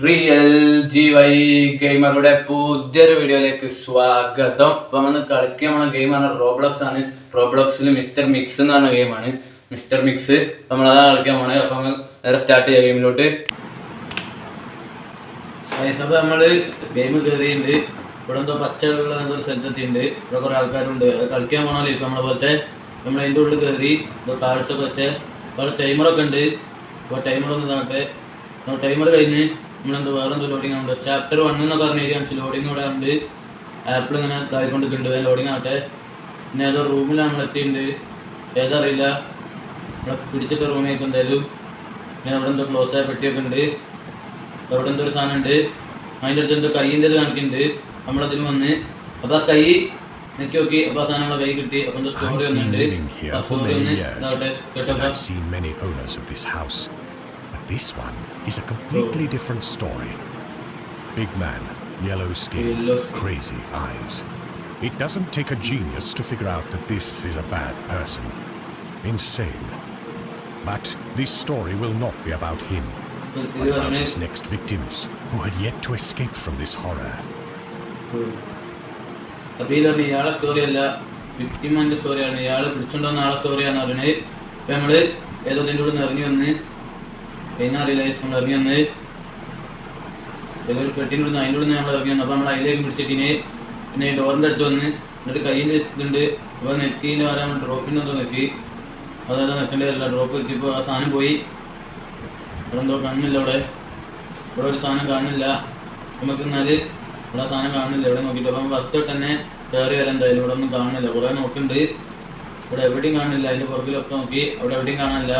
Real GY ഗെയിമറുടെ പുതിയൊരു വീഡിയോയിലേക്ക് സ്വാഗതം. അപ്പൊ നമ്മൾ കളിക്കാൻ പോണ ഗെയിമാണ് റോബ്ലോക്സ് ആണ്. റോബ്ലോക്സിൽ മിസ്റ്റർ മിക്സ് എന്ന് പറഞ്ഞ ഗെയിമാണ്. മിസ്റ്റർ മിക്സ് നമ്മളതാ കളിക്കാൻ പോണേ. അപ്പൊ നമ്മൾ നേരെ സ്റ്റാർട്ട് ചെയ്യാം ഗെയിമിലോട്ട്. അപ്പൊ നമ്മള് ഗെയിം കയറിയിട്ടുണ്ട്. ഇവിടെ എന്തോ പച്ചയുള്ള എന്തോ സ്ഥലത്തെത്തിയിട്ടുണ്ട്. ഇവിടെ കുറെ ആൾക്കാരുണ്ട്. അത് കളിക്കാൻ പോണല്ലോ നമ്മളെ പോലത്തെ. നമ്മൾ അതിൻ്റെ ഉള്ളിൽ കയറി കാർഡ്സ് ഒക്കെ വെച്ച് അവിടെ ടൈമറൊക്കെ ഉണ്ട്. അപ്പോൾ ടൈമർ ഒന്ന് ഇതാകട്ടെ. ടൈമർ കഴിഞ്ഞ് നമ്മളെന്തോ വേറെന്തോ ലോഡിങ് ആവുണ്ട്. ചാപ്റ്റർ 1 എന്നൊക്കെ പറഞ്ഞ ഏരിയ കാണിച്ചു. ലോഡിങ് ഇവിടെ ഉണ്ട്. ആപ്പിൾ ഇങ്ങനെ തായിക്കൊണ്ടിരിക്കുന്നുണ്ട്. ലോഡിങ് ആകട്ടെ. പിന്നെ ഏതോ റൂമിൽ നമ്മൾ എത്തിയിട്ടുണ്ട്. ഏതറിയില്ല. നമ്മളെ പിടിച്ചിട്ട റൂമിലേക്ക് എന്തായാലും. പിന്നെ അവിടെ എന്തോ ക്ലോസ് ആയ പെട്ടിയൊക്കെ ഉണ്ട്. അവിടെ എന്തോ ഒരു സാധനം ഉണ്ട്. അതിൻ്റെ അടുത്ത് എന്തോ കൈൻ്റെ കാണിക്കുന്നുണ്ട്. നമ്മളതിന് വന്ന് അപ്പോൾ ആ കൈ നെക്കി നോക്കി. അപ്പോൾ ആ സാധനം നമ്മളെ കൈ കിട്ടി. അപ്പോൾ എന്തോ സ്റ്റോറി വന്നിട്ടുണ്ട്. ആ സ്റ്റോറി ഒന്ന് ഇതാവട്ടെ കേട്ടോ. This one is a completely different story. Big man, yellow skin, crazy eyes. It doesn't take a genius to figure out that this is a bad person. Insane. But this story will not be about him, but about his next victims who had yet to escape from this horror. ഇയാളെ സ്റ്റോറിയല്ല, വിക്ടിമിന്റെ സ്റ്റോറിയാണ്. ഇയാള് പിടിച്ചോണ്ടുവന്ന ആളെ സ്റ്റോറിയാന്ന് പറയുന്നത്. ഇപ്പം നമ്മള് ഏതോ ഇതിൻ്റെ കൂടെ ഇറങ്ങി വന്ന് കഴിഞ്ഞാൽ അറിയില്ല. നമ്മൾ ഇറങ്ങി വന്ന് ഏതൊരു പെട്ടിൻ്റെ ഉള്ളിൽ അതിൻ്റെ ഉള്ളിൽ നമ്മൾ ഇറങ്ങി വന്നു. അപ്പോൾ നമ്മൾ അതിലേക്ക് പിടിച്ചിട്ടിന്. പിന്നെ ഡോറിൻ്റെ അടുത്ത് വന്ന് എന്നിട്ട് കയ്യിൻ്റെ ഇതുണ്ട്. അപ്പോൾ നെറ്റിയിൽ വരാൻ ഡ്രോപ്പിൻ്റെ എന്തോ നെക്കി. അതായത് നെക്കേണ്ടതല്ല. ഡ്രോപ്പ് എത്തിയപ്പോൾ ആ സാധനം പോയി. അവിടെ എന്തോ കാണുന്നില്ല. ഇവിടെ ഒരു സാധനം കാണുന്നില്ല. നമുക്ക് എന്നാൽ ഇവിടെ ആ സാധനം കാണുന്നില്ല. ഇവിടെ നോക്കിയിട്ട് അപ്പം ഫസ്റ്റ് തൊട്ട് തന്നെ കയറി വരാൻ എന്തായാലും ഇവിടെ ഒന്നും കാണുന്നില്ല. കുറേ നോക്കുന്നുണ്ട്. ഇവിടെ എവിടെയും കാണുന്നില്ല. അതിൻ്റെ പുറകിലൊക്കെ നോക്കി. അവിടെ എവിടെയും കാണാനില്ല.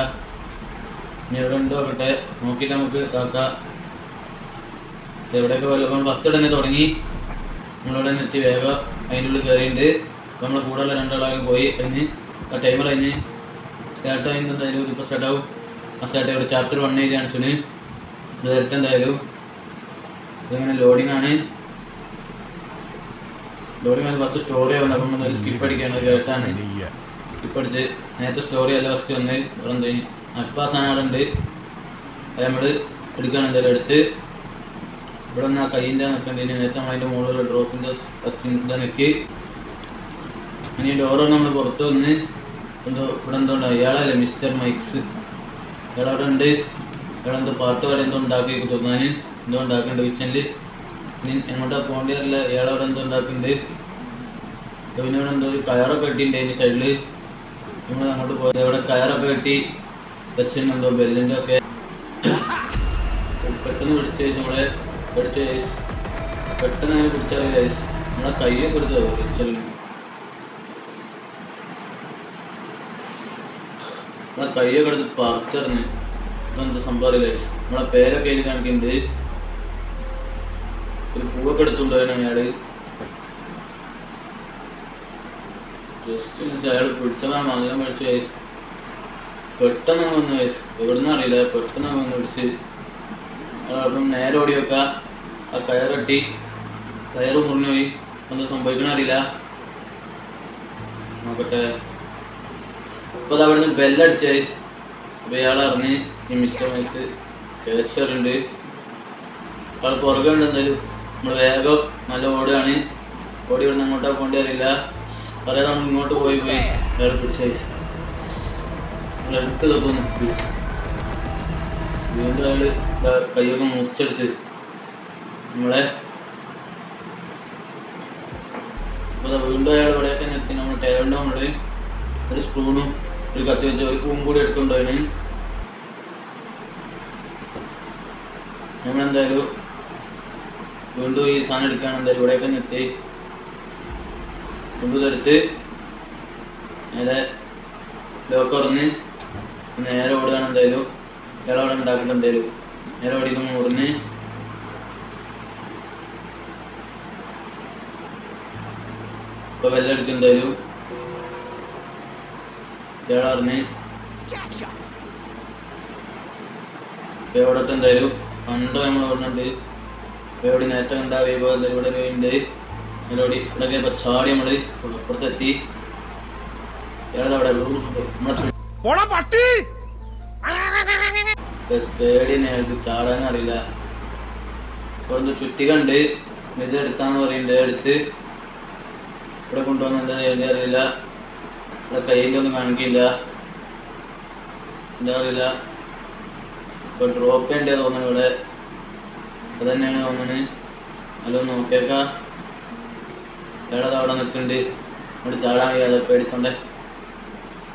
ഇനി എവിടെ ഉണ്ടോ ആകട്ടെ നോക്കിയിട്ട് നമുക്ക് കാക്കാം. എവിടെയൊക്കെ പോലെ അപ്പം ഫസ്റ്റ് തന്നെ തുടങ്ങി. നമ്മളിവിടെ നിന്ന് എത്തി. വേഗം അതിൻ്റെ ഉള്ളിൽ കയറിയിട്ടുണ്ട്. അപ്പം നമ്മളെ കൂടെയുള്ള രണ്ടാളും പോയി. കഴിഞ്ഞ് ആ ടൈമർ കഴിഞ്ഞ് സ്റ്റാർട്ട് ആയി. എന്തായാലും ഇപ്പോൾ സ്റ്റാർട്ടാവും. ആ സ്റ്റാർട്ട് ആയി. ചാപ്റ്റർ 1 എഴുതി കാണിച്ചിന്. ഇത് വരട്ടെ എന്തായാലും. ഇതിങ്ങനെ ലോഡിങ് ആണ്. ലോഡിങ് ആണ്. ഫസ്റ്റ് സ്റ്റോറി ആവുന്നത്. അപ്പം നമ്മൾ സ്കിപ്പ് അടിക്കുകയാണ്. ഒരു കേസാണ്. സ്കിപ്പ് അടിച്ച് നേരത്തെ സ്റ്റോറി അല്ല ഫസ്റ്റ് വന്ന് ഇവിടെ എന്ത് അപ്പം ആ സാധനം അവിടെ ഉണ്ട്. അത് നമ്മൾ എടുക്കുകയാണ്. എന്തായാലും എടുത്ത് ഇവിടെ നിന്ന് ആ കയ്യിൻ്റെ നിൽക്കേണ്ടതിന് നേരത്തെ നമ്മൾ അതിൻ്റെ മുകളിലുള്ള ഡ്രോപ്പിൻ്റെ ഇതാ നെക്കി. ഇനി ഡോറ് നമ്മൾ പുറത്ത് വന്ന് എന്തോ ഇവിടെ എന്തോ ഉണ്ടാവും. ഇയാളല്ലേ മിസ്റ്റർ മൈക്സ്. ഇയാളവിടെ ഉണ്ട്. ഇയാളെന്തോ പാട്ട് പാടി എന്തോ ഉണ്ടാക്കി തോന്നാൻ എന്തോ ഉണ്ടാക്കുന്നുണ്ട് കിച്ചണിൽ. ഇനി എങ്ങോട്ടാ പോകേണ്ടി വരില്ല. ഇയാളവിടെ എന്തോ ഉണ്ടാക്കുന്നുണ്ട്. പിന്നെ ഇവിടെ എന്തോ ഒരു കയറൊക്കെ കെട്ടിയിട്ടുണ്ട് അതിൻ്റെ സൈഡിൽ. നമ്മൾ അങ്ങോട്ട് പോയത് അവിടെ കയറൊക്കെ കെട്ടി വെച്ചിട്ടുണ്ടോ ബെല്ലിൻ്റെ ഒക്കെ. പെട്ടെന്ന് പിടിച്ച് നമ്മളെ പെട്ടെന്ന് അങ്ങനെ പിടിച്ചറിയില്ല. നമ്മളെ കൈയൊക്കെ എടുത്തോ പിടിച്ചറിഞ്ഞു. നമ്മളെ കൈയൊക്കെ എടുത്ത് പറിച്ചറിഞ്ഞ് എന്താ സംഭവം അറിയില്ല. നമ്മളെ പേരൊക്കെ എഴുതി കാണിക്കുന്നുണ്ട്. ഒരു പൂവൊക്കെ എടുത്തുകൊണ്ടുപോയാണ് അയാൾ. ജസ്റ്റ് അയാൾ പിടിച്ചതാണ്. അങ്ങനെ മേടിച്ച് പെട്ടെന്ന് അങ്ങ് വന്ന് എവിടുന്ന് അറിയില്ല. പെട്ടെന്ന് അങ്ങ് വന്ന് പിടിച്ച് അവിടെ നേരെ ഓടി വെക്കുക. ആ കയറെട്ടി കയറ് മുറിഞ്ഞു പോയി. എന്താ സംഭവിക്കണ അറിയില്ല. നോക്കട്ടെ. അപ്പോൾ അത് അവിടെ നിന്ന് ബെല്ലടിച്ച്. അപ്പോൾ ഇയാൾ അറിഞ്ഞ് ഈ മിസ്റ്റർ മൈക്ക് കേച്ചറുണ്ട്. ആൾ പുറകെ ഉണ്ട്. എന്തായാലും നമ്മൾ വേഗം നല്ല ഓടുകയാണ്. ഓടി ഇവിടെ നിന്ന് അങ്ങോട്ടാ പോകേണ്ടി അറിയില്ല. പറയാതെ നമ്മൾ ഇങ്ങോട്ട് പോയി അയാൾ പിടിച്ച് എടുത്ത് തോന്നു. വീണ്ടും അയാൾ കൈയൊക്കെ മുറിച്ചെടുത്ത് നമ്മളെ അപ്പോൾ വീണ്ടും അയാൾ ഇവിടെയൊക്കെ നിർത്തി. നമ്മൾ ടേബിളിൻ്റെ മുകളിൽ ഒരു സ്പൂണും ഒരു കത്തി വെച്ച് ഒരു പൂവും കൂടി എടുത്തുകൊണ്ടതിന് നമ്മളെന്തായാലും വീണ്ടും ഈ സാധനം എടുക്കുകയാണ്. എന്തായാലും ഇവിടെയൊക്കെ നിർത്തി വീണ്ടും ഇതെടുത്ത് നേരെ ലോക്ക് തുറന്ന് നേരെ ഓടുകയാണ്. എന്തായാലും ഇയാൾ അവിടെ ഉണ്ടാക്കിയിട്ട് എന്തായാലും നേരെ ഓടിക്കുമ്പോൾ ഓടുന്ന് ഇപ്പോൾ വെല്ലടിക്കും. എന്തായാലും ഇയാൾ അറിഞ്ഞ് എവിടത്തെ എന്തായാലും കണ്ടോ നമ്മൾ ഓടുന്നുണ്ട്. എവിടെ നേരത്തെ ഉണ്ടാവുക എന്തായാലും ഇവിടെ ഉണ്ട്. അതിലോടി ഇവിടെയൊക്കെ ഇപ്പം ചാടി നമ്മൾ അപ്പുറത്തെത്തി. ഇയാളവിടെ പേടി തന്നെ. അയാൾക്ക് ചാടാനും അറിയില്ല. ഇവിടെ ചുറ്റി കണ്ട് ഇത് എടുക്കാന്ന് പറയുന്നുണ്ട്. എടുത്ത് ഇവിടെ കൊണ്ടുവന്ന് എന്താ ചെയ്യേണ്ടി അറിയില്ല. ഇവിടെ കയ്യിൻ്റെ ഒന്നും കാണിക്കില്ല, എന്താ അറിയില്ല. ഇപ്പോൾ ഡ്രോപ്പ് ചെയ്യേണ്ടേ തോന്നുന്നു ഇവിടെ. അത് തന്നെയാണ് തോന്നുന്നത്. അതൊന്ന് നോക്കിയേക്കാം. എവിടെ അവിടെ നിൽക്കുന്നുണ്ട്. ഇവിടെ ചാടാൻ കഴിയാതെ പേടിക്കൊണ്ടേ.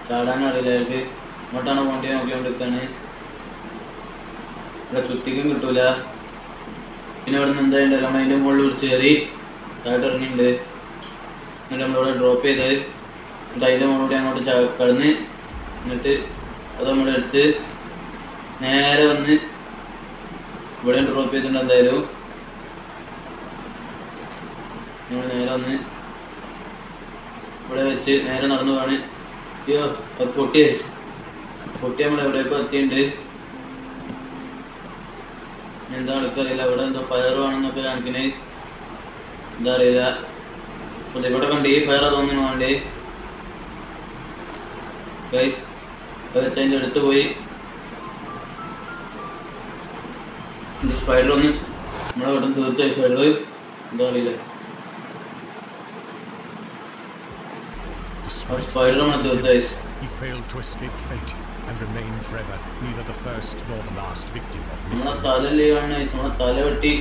ചാടാനും അറിയില്ല അയാൾക്ക്. ഇങ്ങോട്ടാണ് പോണ്ടി നോക്കിക്കൊണ്ടിരിക്കുകയാണ്. ഇവിടെ ചുറ്റിക്കും കിട്ടൂല. പിന്നെ ഇവിടെ നിന്ന് എന്താ നമ്മൾ അതിൻ്റെ മുകളിൽ പിടിച്ച് കയറി താഴോട്ട് ഇറങ്ങിയിട്ടുണ്ട്. എന്നിട്ട് നമ്മളിവിടെ ഡ്രോപ്പ് ചെയ്ത് എന്നിട്ട് അതിൻ്റെ മുകളിലൂടെ അങ്ങോട്ട് കടന്ന് എന്നിട്ട് അത് നമ്മളെടുത്ത് നേരെ വന്ന് ഇവിടെ ഡ്രോപ്പ് ചെയ്തിട്ടുണ്ട്. എന്തായാലും ഞങ്ങൾ നേരെ വന്ന് ഇവിടെ വെച്ച് നേരെ നടന്നു പോവാണ്. അയ്യോ അത് പൊട്ടി നമ്മൾ എവിടെയൊക്കെ എത്തിയിട്ടുണ്ട്. എന്താ എടുക്കറിയില്ല. ഇവിടെ എന്തോ ഫയർ വേണമെന്നൊക്കെ കാണിക്കണേ, എന്താ അറിയില്ല. അപ്പോൾ ഇവിടെ കണ്ട് ഈ ഫയർ തോന്നുന്നു വേണ്ടേ ഗൈസ്. അത് വെച്ച് അതിൻ്റെ അടുത്ത് പോയി സ്പൈഡർ ഒന്ന് നമ്മളെ ഇവിടെ തീർത്ത് സ്പൈഡർ എന്താ അറിയില്ല. സ്പൈഡർ നമ്മളെ തീർത്ത് he failed to escape fate and remained forever neither the first nor the last victim of നമ്മളെ തലല്ലേ കാണുന്ന നമ്മളെ തല വെട്ടി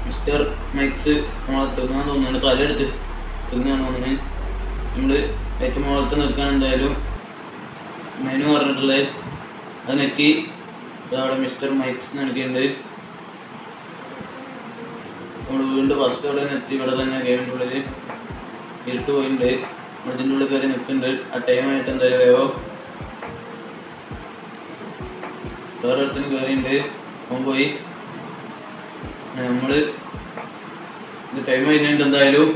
മിസ്റ്റർ മൈക്സ് നമ്മളെ തിന്നാൻ തോന്നുന്നു. തലയെടുത്ത് തിന്നാണ് തോന്നുന്നത്. നമ്മൾ ഏറ്റവും മുകളത്ത് നിൽക്കാൻ എന്തായാലും മെനു പറഞ്ഞിട്ടുള്ളത് അത് നെക്കി അവിടെ മിസ്റ്റർ മൈക്സ് നൽകിയിട്ടുണ്ട്. നമ്മൾ വീണ്ടും ഫസ്റ്റ് അവിടെ എത്തി. ഇവിടെ തന്നെ ഗെയിമിൻ്റെ ഉള്ളിൽ ഇരുട്ട് പോയിട്ടുണ്ട്. ഇതിൻ്റെ ഉള്ളിൽ കയറി നിൽക്കുന്നുണ്ട്. ആ ടൈമായിട്ട് എന്തായാലും വേവോ വേറെ അടുത്തിന് കയറിയിട്ടുണ്ട്. അവൻ പോയി. നമ്മൾ ഇത് ടൈം കഴിഞ്ഞിട്ട് എന്തായാലും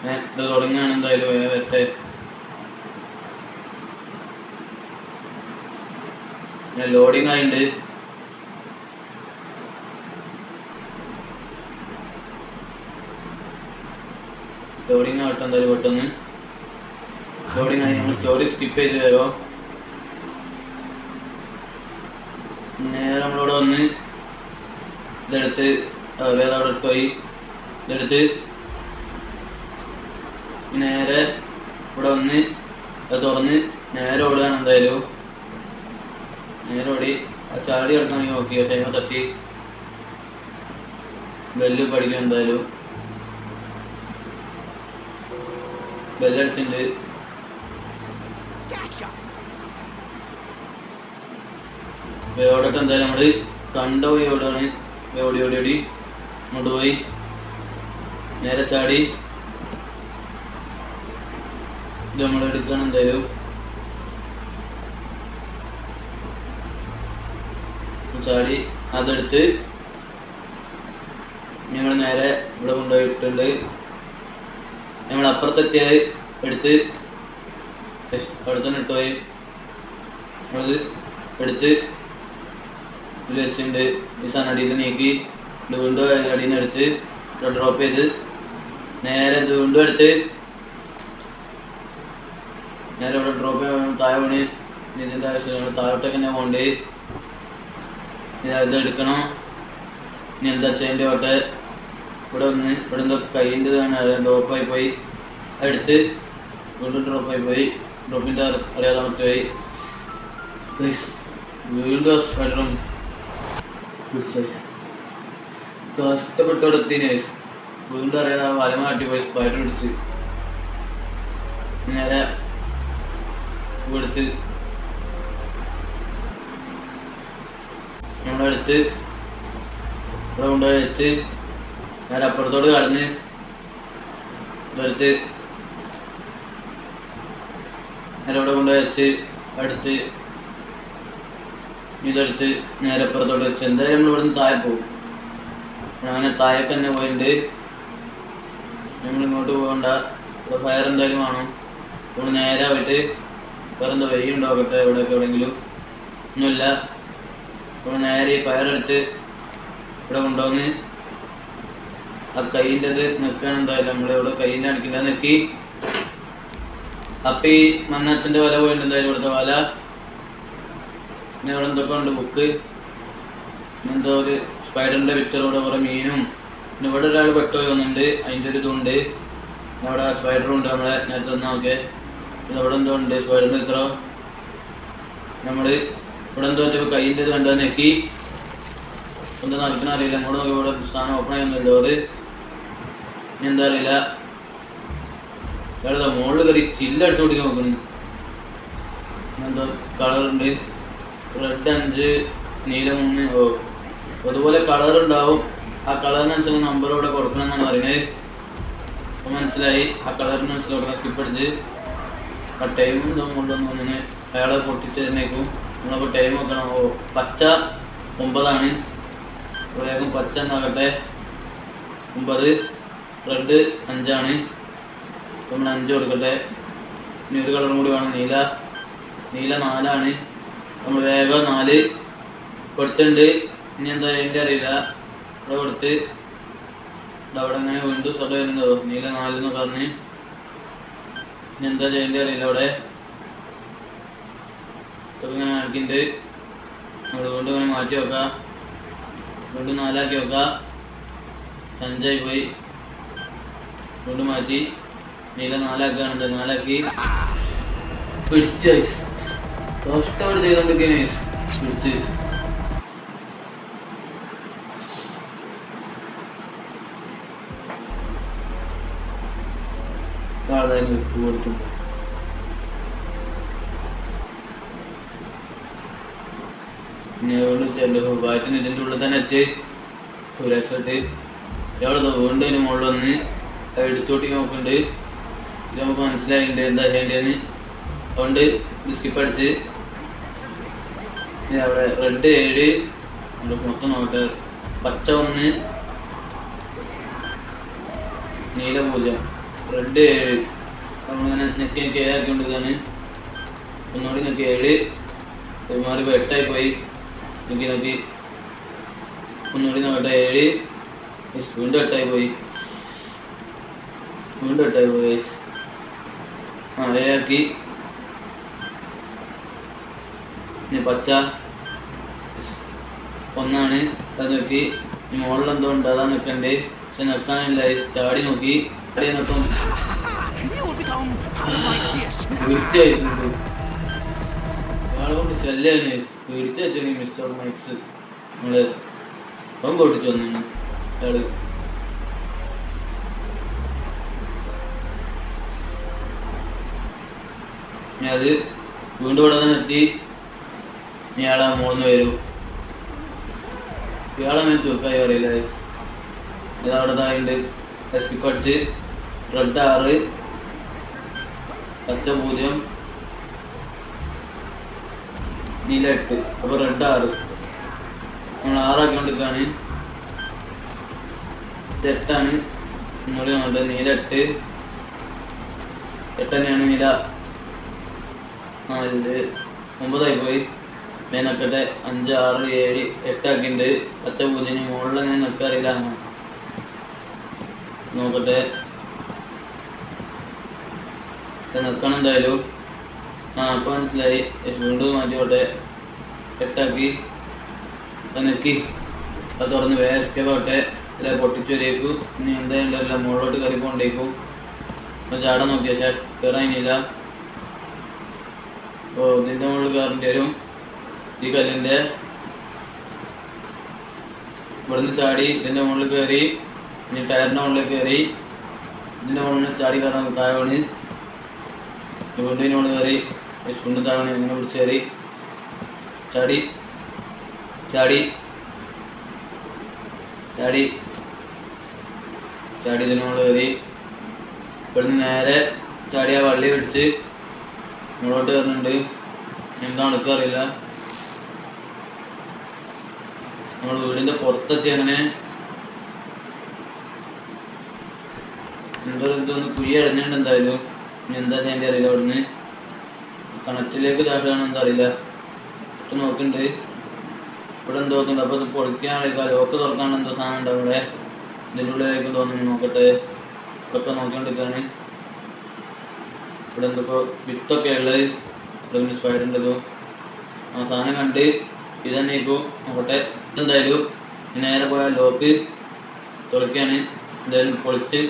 ഇത് തുടങ്ങുകയാണ്. എന്തായാലും വരട്ടെ. ലോഡിങ് ആയിട്ടുണ്ട്. ലോഡിങ് ആവട്ടെ എന്തായാലും പെട്ടെന്ന്. ലോഡിങ് ആയി. നമ്മൾ സ്റ്റോറി സ്കിപ്പ് ചെയ്ത് വരുമോ. നേരെ നമ്മളിവിടെ വന്ന് ഇതെടുത്ത് അവിടെ പോയി ഇതെടുത്ത് നേരെ ഇവിടെ വന്ന് അത് തുറന്ന് നേരെ ഓടുകയാണ്. എന്തായാലും നേരെ ഓടി ആ ചാടി കിടക്കണമെങ്കിൽ നോക്കി ടൈമ തട്ടി ബെല്ല് പഠിക്കണം. എന്തായാലും ബെല്ലടിച്ചിട്ടുണ്ട്. ഓടട്ടെ എന്തായാലും നമ്മൾ കണ്ടുപോയി ഓടാണ്. ഓടി ഓടി ഓടി അങ്ങോട്ട് പോയി നേരെ ചാടി ഇത് നമ്മൾ എടുക്കണം. എന്തായാലും ചാടി അതെടുത്ത് ഞങ്ങൾ നേരെ ഇവിടെ കൊണ്ടുപോയിട്ടുണ്ട്. ഞങ്ങൾ അപ്പുറത്തെത്തിയാൽ എടുത്ത് അവിടെ തന്നെ ഇട്ടുപോയി. നമ്മളത് എടുത്ത് ഇതിൽ വെച്ചിട്ടുണ്ട്. ഈ സാധനം അടിയിൽ നിന്ന് നീക്കി വീണ്ടും അടിയിൽ നിന്ന് എടുത്ത് ഇവിടെ ഡ്രോപ്പ് ചെയ്ത് നേരെ വീണ്ടും എടുത്ത് നേരെ ഇവിടെ ഡ്രോപ്പ് ചെയ്യാൻ താഴെ പണി. ഇതിൻ്റെ ആവശ്യമില്ല. താഴോട്ടൊക്കെ തന്നെ പോകണ്ട്. ഇത് എടുക്കണം. ഇനി എന്താ ചെയ്യേണ്ടി പോട്ടെ. ഇവിടെ വന്ന് ഇവിടെ എന്തോ കയ്യിൻ്റെ ഡ്രോപ്പായി പോയി. എടുത്ത് വീണ്ടും ഡ്രോപ്പായി പോയി. ഡ്രോപ്പിൻ്റെ അറിയാതെ നമുക്ക് പോയി. വീണ്ടും സ്പൈഡറും കഷ്ടപ്പെട്ടോടെ എത്തിന് വീണ്ടും അറിയാതെ വല മാറ്റി പോയി സ്പൈഡർ പിടിച്ച് നേരെ എടുത്ത് നമ്മളെടുത്ത് ഇവിടെ കൊണ്ടുപോയി വെച്ച് നേരെ അപ്പുറത്തോട് കടന്ന് എടുത്ത് നേരെ ഇവിടെ കൊണ്ടുപോയി വെച്ച് അടുത്ത് ഇതെടുത്ത് നേരെ അപ്പുറത്തോട്ട് വെച്ച് എന്തായാലും നമ്മൾ ഇവിടുന്ന് താഴെ പോകും. അങ്ങനെ താഴേക്ക് തന്നെ പോയിട്ടുണ്ട്. നമ്മൾ ഇങ്ങോട്ട് പോകണ്ട. ഇവിടെ ഫയർ എന്തായാലും വേണം. നമ്മൾ നേരെ പോയിട്ട് വേറെ എന്താ വഴി ഉണ്ടാകട്ടെ. ഇവിടെയൊക്കെ എവിടെയെങ്കിലും ഒന്നുമില്ല. അപ്പോൾ നേരെ ഈ ഫയർ എടുത്ത് ഇവിടെ കൊണ്ടുവന്ന് ആ കൈൻ്റെ ഇത് നിൽക്കുകയാണ്. എന്തായാലും നമ്മളിവിടെ കൈയിൻ്റെ അടിക്കില്ല നിൽക്കി. അപ്പം ഈ മണ്ണാച്ചൻ്റെ വല പോയിട്ടുണ്ട്. എന്തായാലും ഇവിടുത്തെ വല പിന്നെ ഇവിടെ എന്തൊക്കെ ഉണ്ട് ബുക്ക് എന്തോ ഒരു സ്പൈഡറിൻ്റെ പിക്ചറോടെ കുറേ മീനും പിന്നെ ഇവിടെ ഒരാൾ പെട്ടുപോയി വന്നിട്ടുണ്ട്, അതിൻ്റെ ഒരു ഇതുണ്ട്. അവിടെ സ്പൈഡറുണ്ട് നമ്മളെ നേരത്തെ നോക്കെ. പിന്നെ ഇവിടെ എന്തോ ഉണ്ട് സ്പൈഡറിൻ്റെ ഇത്ര നമ്മൾ ഇവിടെ എന്തോ വെച്ചപ്പോൾ കയ്യിൻ്റെ ഇത് കണ്ടു നെക്കി എന്താ നടക്കുന്ന അറിയില്ല. അങ്ങോട്ട് നോക്കി ഇവിടെ സാധനം ഓപ്പൺ ചെയ്യുന്നുണ്ടോ അത് ഇനി എന്താ അറിയില്ല. ഇയാളെന്താ മുകളിൽ കയറി ചില്ലടിച്ചു കൂട്ടി നോക്കണ്. എന്തോ കളറുണ്ട്, റെഡ് 5 നീല 3. ഓ അതുപോലെ കളറുണ്ടാവും, ആ കളറിനനുസരിച്ച് നമ്പർ ഇവിടെ കൊടുക്കണം എന്നാണ് പറയുന്നത്. അപ്പോൾ മനസ്സിലായി, ആ കളറിനനുസരിച്ച് കൊടുക്കണം. സ്കിപ്പ് അടിച്ച് ആ ടൈം എന്തോ കൊണ്ടുവന്ന് തോന്നുന്നു അയാളെ പൊട്ടിച്ചതിനേക്കും. നമ്മളപ്പോൾ ടൈം നോക്കണം. ഓ പച്ച 9 വേഗം പച്ച എന്നാകട്ടെ 9, റെഡ് 5. നമ്മൾ 5 കൊടുക്കട്ടെ. ഇനി ഒരു കളറും കൂടി വേണം, നീല 4. നമ്മൾ വേഗം 4 കൊടുത്തിട്ടുണ്ട്. ഇനി എന്താ എൻ്റെ അറിയില്ല. ഇവിടെ കൊടുത്ത് അവിടെ ഇങ്ങനെ വീണ്ടും സ്ഥലം വരുന്നതോ നീല 4 എന്ന് പറഞ്ഞ് ഇനി എന്താ ചെയ്യേണ്ടി അറിയില്ല. അവിടെ ഇങ്ങനെ ആക്കിയിട്ട് നമ്മൾ വീണ്ടും ഇങ്ങനെ മാറ്റി വെക്കാം. വീണ്ടും 4 ആക്കി വെക്കാം. 5 ആയി പോയി. വീണ്ടും മാറ്റി നീല 4 ആക്കുകയാണെന്ന് 4 ആക്കി പിടിച്ച് കഷ്ടപ്പെട്ട് ചെയ്തോണ്ടിരിക്കുകയാണ് പിടിച്ച്. കൊടുക്കും ബാറ്റിന് ഇതിൻ്റെ ഉള്ളിൽ തന്നെ എത്തി ഒരു രക്ഷപ്പെട്ട് എവിടെ വീണ്ടും അതിന് മുകളിൽ വന്ന് ഇടിച്ചോട്ടി നോക്കുന്നുണ്ട്. ഇത് നമുക്ക് മനസ്സിലായിട്ടുണ്ട് എന്താ ചെയ്യേണ്ടതെന്ന്. അതുകൊണ്ട് സ്കിപ്പ് അടിച്ച് അവിടെ റെഡ് 7 നമ്മൾ മൊത്തം നോക്കട്ടെ. പച്ച 1, നീല 0, റെഡ് 7. നമ്മളിങ്ങനെ നെക്കി 7 ആക്കിക്കൊണ്ടിരിക്കുകയാണ്. ഒന്നുകൂടി നെക്കി 7 ഒരുമാതിരി ഇപ്പോൾ 8 ആയി പോയി. നോക്കി ഒന്നുകൂടി നോക്കട്ടെ 7 വീണ്ടും 8 ആയി പോയി. വീണ്ടും 8 ആയി പോയി. 7 ആക്കി. ഇനി പച്ച 1 അത് നോക്കി. ഇനി മുകളിൽ എന്തോ ഉണ്ട് അതാ നിൽക്കണ്ടേ, പക്ഷെ നിൽക്കാനില്ല. ചാടി നോക്കി, ചാടി നിർത്തും തീർച്ചയായിട്ടുണ്ട്. ഒരാളെ കൊണ്ട് ശല്യാണ് പിടിച്ചു വെച്ചു മിസ്റ്റർ മൈക്സ്. നമ്മള് അവൻ പൊട്ടിച്ചു വന്നു അയാള്. ഇനി അത് വീണ്ടും ഇവിടെ തന്നെ എത്തി. ഇയാളെ 3 വരൂ. ഇയാളെ അങ്ങനെ തൂക്കായി പറയില്ല. ഇതവിടെ തായുണ്ട്. സ്കിപ്പ് അടിച്ച് റെഡ് 6, പച്ച 0, നീല 8. അപ്പോൾ റെഡ് 6 നമ്മൾ 6 ആക്കിക്കൊണ്ടിരിക്കുകയാണ്. ഇത് 8. ഒന്നുകൂടി നോക്കട്ടെ. നീല 8 തന്നെയാണ് നീല. ഇത് 9 ആയി പോയി. മേനക്കട്ടെ 5, 6, 7, 8 ആക്കിയിട്ടുണ്ട്. പച്ച 0 മുകളിൽ അങ്ങനെ നിൽക്കാറില്ല നോക്കട്ടെ. നിൽക്കണം എന്തായാലും. അപ്പോൾ മനസ്സിലായി. വീണ്ടും മാറ്റിക്കോട്ടെ. 8 ആക്കി നെക്കി അത് തുറന്ന് വേസ്റ്റ് ആവട്ടെ. അല്ലെ പൊട്ടിച്ചു വരേക്കും. ഇനി എന്തായാലും മുകളിലോട്ട് കയറി പോകണ്ടേക്കും. അപ്പോൾ ചാടാൻ നോക്കിയാൽ കയറാനില്ല. അപ്പോൾ ഇതിൻ്റെ മുകളിൽ കയറേണ്ടി വരും. ഈ കല്ലിൻ്റെ ഇവിടുന്ന് ചാടി ഇതിൻ്റെ മുകളിൽ കയറി. ഇനി ടയറിൻ്റെ മുകളിൽ കയറി ഇതിൻ്റെ മുകളിൽ ചാടി കയറാൻ താഴെ വീണ്ടിൻ്റെ മുകളിൽ കയറി വീണ്ടും താഴെ ഇങ്ങനെ പിടിച്ച് കയറി ചാടി ചാടി ചാടി ചാടി ഇതിൻ്റെ മുകളിൽ കയറി ഇവിടുന്ന് നേരെ ചാടി ആ വള്ളി പിടിച്ച് മുകളോട്ട് കയറുന്നുണ്ട്. എന്താണ് എനിക്കറിയില്ല. നമ്മൾ വീടിൻ്റെ പുറത്തെത്തി. അങ്ങനെ എന്തോ ഇതൊന്ന് കുഴി അടഞ്ഞിട്ടുണ്ട് എന്തായാലും. ഇനി എന്താ ചെയ്യേണ്ടി അറിയില്ല. അവിടുന്ന് കണക്റ്റിലേക്ക് താഴാണ് എന്താ അറിയില്ല. ഇട്ട് നോക്കുന്നുണ്ട്. ഇവിടെ എന്തോ നോക്കുന്നുണ്ട്. അപ്പോൾ ഇത് പൊളിക്കാനുള്ള ലോക്ക് തുറക്കാണ്ട് എന്തോ സാധനം ഉണ്ട് അവിടെ. ഇതിൻ്റെ ഉള്ളിലേക്ക് തോന്നുന്നു. നോക്കട്ടെ. ഇതൊക്കെ നോക്കിക്കൊണ്ടിരിക്കുകയാണ്. ഇവിടെ എന്തൊക്കെ വിത്തൊക്കെ ഉള്ളത്. ഇവിടെ പിന്നെ സ്പൈഡറിൻ്റെതും ആ സാധനം കണ്ട് ഇതന്നെ ഇപ്പോൾ നോക്കട്ടെ. എന്തായാലും നേരെ പോയാൽ ലോക്ക് തുറക്കാണ്. എന്തായാലും പൊളിച്ച്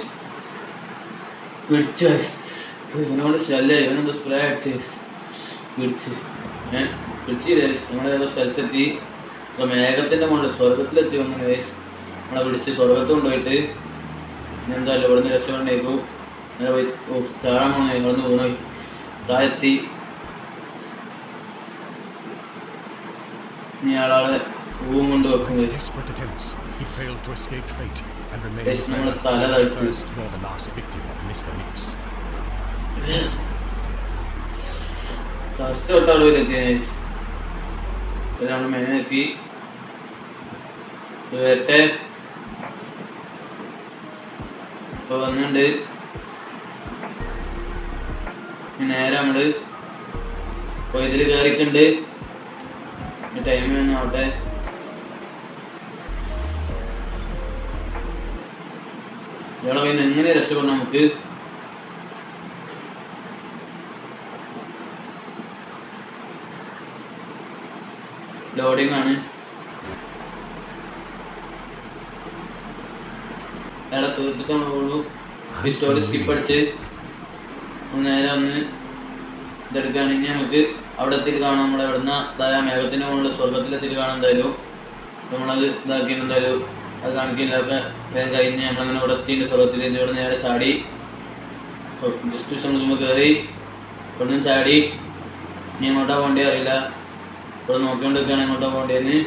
പിടിച്ച് ഇവനോട് ശല്യം ഇവനെന്ത് സ്പ്രേ അടിച്ച് പിടിച്ച് നമ്മളേതോ സ്ഥലത്തെത്തി. ഇപ്പോൾ മേഘത്തിൻ്റെ മുകളിൽ സ്വർഗത്തിലെത്തി വന്നു ഗൈസ്. നമ്മളെ പിടിച്ച് സ്വർഗത്ത് കൊണ്ടുപോയിട്ട് എന്തായാലും ഇവിടെ നിന്ന് രക്ഷപ്പെടേക്കും. അങ്ങനെ പോയി ചാടാൻ പോകണം. ഇവിടെ നിന്ന് വീണു താഴെത്തി. ഇനി ആളാളെ റൂം കൊണ്ട് വെക്കും. നമ്മളെ തല തളിച്ചു കഷ്ടപ്പെട്ടാൾ വരെത്തിയ നമ്മൾ മെയിനെത്തി വരട്ടെ. ഇപ്പോൾ വന്നിട്ടുണ്ട്. നേരെ നമ്മൾ ഇപ്പോൾ ഇതിൽ കയറിയിട്ടുണ്ട്. ടൈം തന്നെ ആവട്ടെ. ഇയാളെ പിന്നെ എങ്ങനെ രക്ഷപ്പെടണം നമുക്ക്? ലോഡിംഗ് ആണ്. അയാളെ തീർത്തിട്ട് നമ്മൾ പോകുള്ളൂ. ഈ സ്റ്റോറി സ്കിപ്പ് അടിച്ച് നേരെ ഒന്ന് ഇതെടുക്കുകയാണെങ്കിൽ നമുക്ക് അവിടെ എത്തിയിട്ട് കാണാം. നമ്മളെ ഇവിടുന്ന് അതായത് മേഘത്തിൻ്റെ മുകളിൽ സ്വർഗത്തിലെത്തിയിട്ട് കാണാൻ. എന്തായാലും നമ്മളത് ഇതാക്കിയിട്ട് എന്തായാലും അത് കാണിക്കില്ലാത്ത വേഗം കഴിഞ്ഞ് നമ്മളങ്ങനെ ഇവിടെ എത്തിയിട്ട് സ്വർഗത്തിൽ ഇവിടെ നേരെ ചാടി ജസ്റ്റ് നമ്മൾ കയറി ഇവിടുന്ന് ചാടി. ഇനി എങ്ങോട്ടാ പോകേണ്ടി അറിയില്ല. ഇവിടെ നോക്കിക്കൊണ്ടിരിക്കുകയാണ് എങ്ങോട്ടാ പോകേണ്ടതെന്ന്.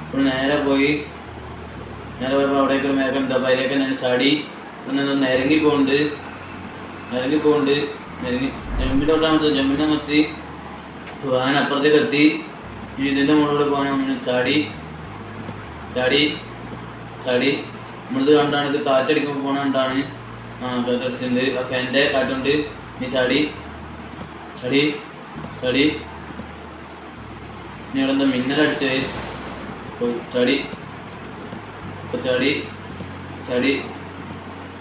ഇവിടെ നേരെ പോയപ്പോൾ അവിടേക്ക് ഒരു മേഘം ഉണ്ട്. അപ്പോൾ അതിലേക്ക് ഞാൻ ചാടി പിന്നെ നിരങ്ങി പോകുന്നുണ്ട്. ജമ്പിൻ്റെ ജമ്പിൻ്റെ പോകാൻ അപ്പുറത്തേക്ക് എത്തി. ഇനി ഇതിൻ്റെ മുകളിലൂടെ പോകാൻ നമ്മൾ ചാടി നമ്മളിത് കണ്ടാണ്. ഇത് കാറ്റടിക്കുമ്പോൾ പോകണ കണ്ടാണ്. കാറ്റടിച്ചിട്ടുണ്ട്. ആ ഫാൻ്റെ കാറ്റുണ്ട്. ഇനി ചാടി ഇനി ഇവിടെ എന്താ മിന്നലടിച്ച് ചാടി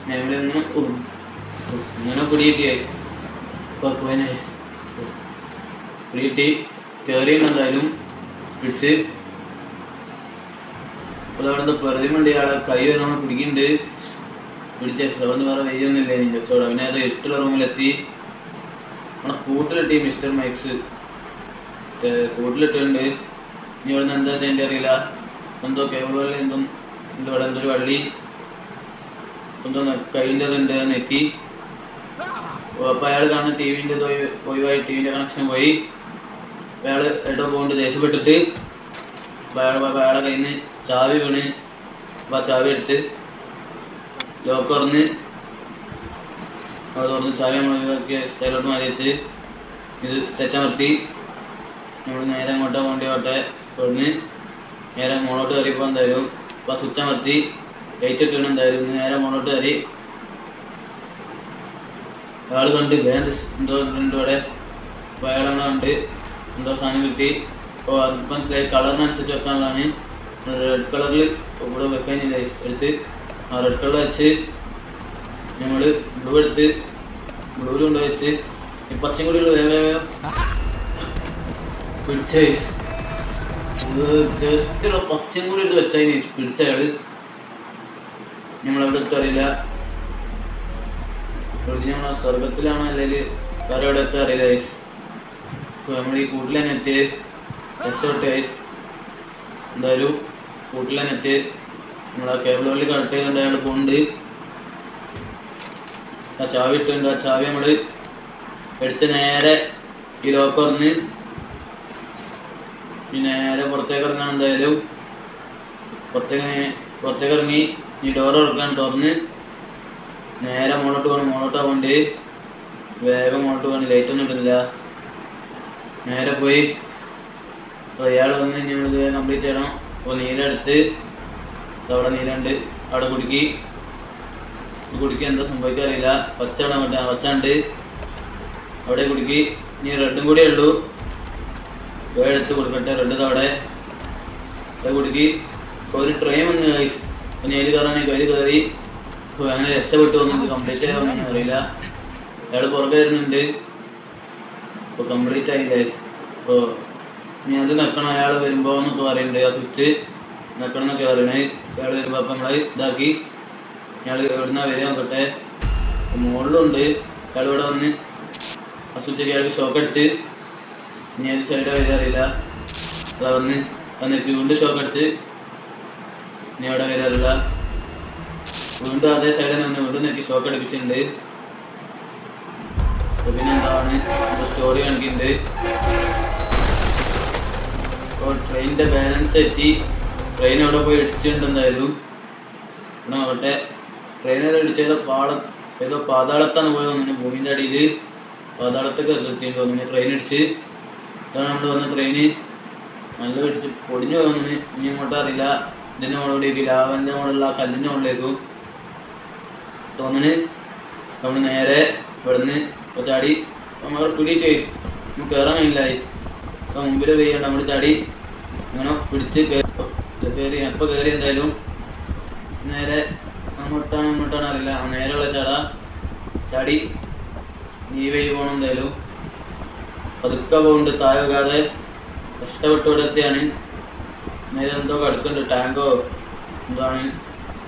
ഇവിടെ നിന്ന് ഇങ്ങനെ പിടികിട്ടിയായി പിടികിട്ടി കയറിയിട്ടുണ്ടെന്തായാലും പിടിച്ച്. അപ്പോൾ അവിടെ പെറുതിമുണ്ട്. ആളെ കൈ നമ്മൾ പിടിക്കുന്നുണ്ട്. പിടിച്ച അവിടെ വേറെ വെയ്യൊന്നുമില്ല. ഇഞ്ചക്സോടെ പിന്നെ അത് ഇഷ്ടമുള്ള റൂമിലെത്തി. നമ്മളെ കൂട്ടിലിട്ടി മിസ്റ്റർ മൈക്സ് കൂട്ടിലിട്ടുണ്ട്. ഇനി ഇവിടെ നിന്ന് എന്താ ചെയ്യേണ്ടി അറിയില്ല. എന്തോ കേബിൾ വള്ളി എന്തോ ഇവിടെ എന്തൊരു വള്ളി എന്തോ കയ്യിൻ്റെ അതുണ്ട് നെക്കി. അപ്പോൾ അയാൾ കാണുന്ന ടി വിൻ്റെ ഒഴിവായി ടിവിൻ്റെ കണക്ഷൻ പോയി. അയാൾ എട്ടോ പോകൊണ്ട് ദേഷ്യപ്പെട്ടിട്ട് അയാളെ കയ്യിൽ നിന്ന് ചാവി വീണ്. അപ്പോൾ ആ ചാവി എടുത്ത് ലോക്ക് തുറന്ന് ചാവി നമ്മൾ ഒഴിവാക്കിയ സ്ഥലത്തോട്ട് മാറി വെച്ച് ഇത് തെറ്റമർത്തി നമ്മൾ നേരെ അങ്ങോട്ടോ പോകേണ്ടി ഇവിടുന്ന് നേരെ മുകളോട്ട് കയറിയപ്പോൾ എന്തായാലും അപ്പോൾ സ്വിച്ച് അമർത്തി ലൈറ്റ് ഇട്ടിട്ട് എന്തായാലും നേരെ മുകളോട്ട് കയറി. അയാൾ കണ്ട് വേറെ എന്തോ ഉണ്ട് ഇവിടെ. അപ്പോൾ അയാളെ കണ്ട് എന്തോ സാധനം കിട്ടി. അപ്പോൾ അത് മനസ്സിലായി. കളറിനനുസരിച്ച് വെക്കാനുള്ളതാണ്. റെഡ് കളറിൽ ഇവിടെ വെക്കാനില്ല. എടുത്ത് ആ റെഡ് കളർ വെച്ച് നമ്മൾ ബ്ലൂ എടുത്ത് ബ്ലൂവിൽ കൊണ്ട് വെച്ച് ഈ പച്ചയും കൂടി വേഗം പിടിച്ച ജസ്റ്റ് പച്ചയും കൂടി എടുത്ത് വെച്ചാൽ പിടിച്ച അയാൾ നമ്മളെവിടെ എത്തറിയില്ല. ഇവിടെ നമ്മൾ സ്വർഗത്തിലാണോ അല്ലെങ്കിൽ വേറെ എവിടെ എത്താറിയില്ല. ഇപ്പോൾ നമ്മൾ ഈ കൂട്ടിലെ നെറ്റ് രക്ഷപ്പെട്ട് എന്തായാലും കൂട്ടിലെ നെറ്റ് നമ്മൾ ആ കേബിൾ വള്ളി കറക്റ്റ് ചെയ്തുകൊണ്ട് അയാൾ കൊണ്ട് ആ ചാവി ഇട്ടുണ്ട്. ആ ചാവി നമ്മൾ എടുത്ത് നേരെ ഈ ലോക്ക് തുറന്ന് നേരെ പുറത്തേക്ക് ഇറങ്ങാൻ. എന്തായാലും പുറത്തേക്ക് ഇറങ്ങി ഈ ഡോർ തുറക്കാൻ തുറന്ന് നേരെ മുകളോട്ട് പോകേണ്ടി വേഗം മുകളോട്ട് പോകണം. ലൈറ്റ് ഒന്നും ഇട്ടില്ല. നേരെ പോയി അപ്പോൾ അയാൾ വന്ന് ഞങ്ങളിത് കംപ്ലീറ്റ് ചെയ്യണം. അപ്പോൾ നീരെടുത്ത് അവിടെ നീരുണ്ട് അവിടെ കുടുക്കി എന്താ സംഭവിക്കാറില്ല. പച്ചാണ്ട് അവിടെ കുടുക്കി. ഇനി റെഡും കൂടെ ഉള്ളൂ. എടുത്ത് കൊടുക്കട്ടെ. റെഡ് അവിടെ കുടുക്കി. ഒരു ട്രെയിൻ വന്ന് അപ്പോൾ നേര് കയറാണെങ്കിൽ കയ്യിൽ കയറി. അപ്പോൾ അങ്ങനെ രക്ഷപ്പെട്ടു വന്നിട്ട് കംപ്ലീറ്റ് ആവുമെന്ന് അറിയില്ല. അയാൾ പുറകെ വരുന്നുണ്ട്. അപ്പോൾ കംപ്ലീറ്റ് ആയില്ല. അപ്പോൾ ഇനി അത് നിൽക്കണം അയാൾ വരുമ്പോൾ എന്നൊക്കെ പറയുന്നുണ്ട്. ആ സ്വിച്ച് നിൽക്കണം കയറണേ ഇയാൾ വരുമ്പോൾ അപ്പം നമ്മൾ ഇതാക്കി ഇയാൾ എവിടുന്ന വരിക നോക്കട്ടെ മുകളിലുണ്ട് ഇയാൾ ഇവിടെ വന്ന് അസുച്ചയ്ക്ക് അയാൾക്ക് ഷോക്ക് അടിച്ച് ഇനി ഏത് സൈഡാണ് വരിക അറിയില്ല അതാ വന്നിട്ട് വീണ്ടും ഷോക്ക് അടിച്ച് ഇനി അവിടെ വരാറില്ല വീണ്ടും അതേ സൈഡിൽ വന്ന് വീണ്ടും നെറ്റി ഷോക്ക് അടിപ്പിച്ചിട്ടുണ്ട് പിന്നെ എന്താണ് സ്റ്റോറി കാണിക്കുന്നുണ്ട് അപ്പോൾ ട്രെയിനിൻ്റെ ബാലൻസ് തെറ്റി ട്രെയിൻ അവിടെ പോയി ഇടിച്ചിട്ടുണ്ടെന്നായിരുന്നു പിന്നെ നോക്കട്ടെ ട്രെയിനിൽ ഇടിച്ചത് ഏതോ പാതാളത്താണ് പോയി വന്നിട്ട് ഭൂമിൻ്റെ അടിയിൽ പാതാളത്തൊക്കെ എത്തിയിട്ട് തോന്നുന്നു ട്രെയിൻ ഇടിച്ച് അതാണ് നമ്മൾ വന്ന ട്രെയിന് നല്ല ഇടിച്ച് പൊടിഞ്ഞു പോകുന്നു ഇനി ഇങ്ങോട്ടും അറിയില്ല ഇതിൻ്റെ മുകളിലേക്ക് ലാവൻ്റെ മുകളിലുള്ള ആ കല്ലിൻ്റെ മുകളിലേക്കും തോന്നുന്നു നമ്മൾ നേരെ ഇവിടുന്ന് ചാടി നമ്മൾ പിടിയിട്ട് ഐസ് നമുക്ക് കയറാൻ കഴിയില്ല ഐസ് അപ്പോൾ മുമ്പിൽ പെയ്യാണ്ട് നമ്മൾ ചാടി ഇങ്ങനെ പിടിച്ച് കയറി എപ്പോൾ കയറി എന്തായാലും നേരെ അങ്ങോട്ടാണ് അറിയില്ല നേരെയുള്ള ചാടി ഈ വഴി പോകണം എന്തായാലും പതുക്കെ പോകുന്നുണ്ട് താഴെ വെക്കാതെ കഷ്ടപ്പെട്ട് ഇവിടെ എത്തിയാണ് നേരെ എന്തോ കിടക്കുന്നുണ്ട് ടാങ്കോ എന്താണ്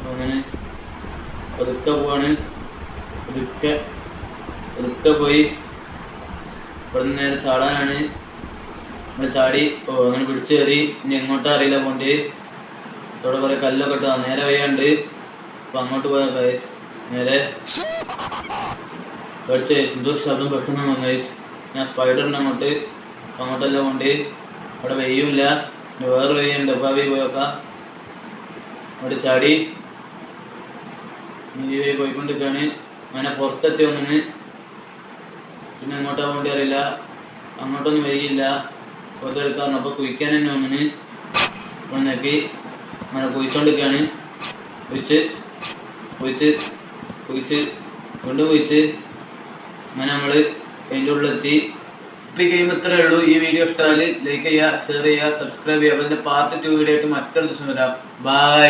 അങ്ങനെ പതുക്കെ പോവാണ് പതുക്കെ പോയി ഇവിടെ നിന്ന് നേരെ ചാടാനാണ് നമ്മൾ ചാടി അങ്ങനെ പിടിച്ച് കയറി ഇനി എങ്ങോട്ടാ അറിയില്ല പോണ്ടി ഇവിടെ കുറേ കല്ലൊക്കെ ഇട്ടാ നേരെ വയ്യാണ്ട് അപ്പം അങ്ങോട്ട് പോയാൽ കൈസ് നേരെ പഠിച്ച് എന്തോ ശബ്ദം പെട്ടെന്ന് വന്നു കൈസ് ഞാൻ സ്പൈഡറിൻ്റെ അങ്ങോട്ടെല്ലാം കൊണ്ട് അവിടെ വെയ്യുമില്ല വേറെ വെയ്യുണ്ട് അപ്പോൾ അവ പോയേക്കാം അവിടെ ചാടി ഈ വഴി പോയിക്കൊണ്ടിരിക്കുകയാണ് അങ്ങനെ പുറത്തെത്തി ഒന്നിന് പിന്നെ എങ്ങോട്ടാ വേണ്ടി അറിയില്ല അങ്ങോട്ടൊന്നും വരികയില്ല പുറത്തെടുക്കാൻ അപ്പോൾ കുഴിക്കാൻ തന്നെ ഒന്നിന് ഒന്നേക്ക് അങ്ങനെ കുഴിച്ചുകൊണ്ടിരിക്കുകയാണ് കുഴിച്ച് വീണ്ടും കുഴിച്ച് അങ്ങനെ നമ്മൾ അതിൻ്റെ ഉള്ളിലെത്തി ഇപ്പോൾ ഈ ഗെയിം ഇത്രയേ ഉള്ളൂ. ഈ വീഡിയോ ഇഷ്ടമായാൽ ലൈക്ക് ചെയ്യുക, ഷെയർ ചെയ്യുക, സബ്സ്ക്രൈബ് ചെയ്യുക. അപ്പോൾ ഇതിൻ്റെ പാർട്ട് 2 വീഡിയോ ആയിട്ട് മറ്റൊരു ദിവസം വരാം. ബൈ.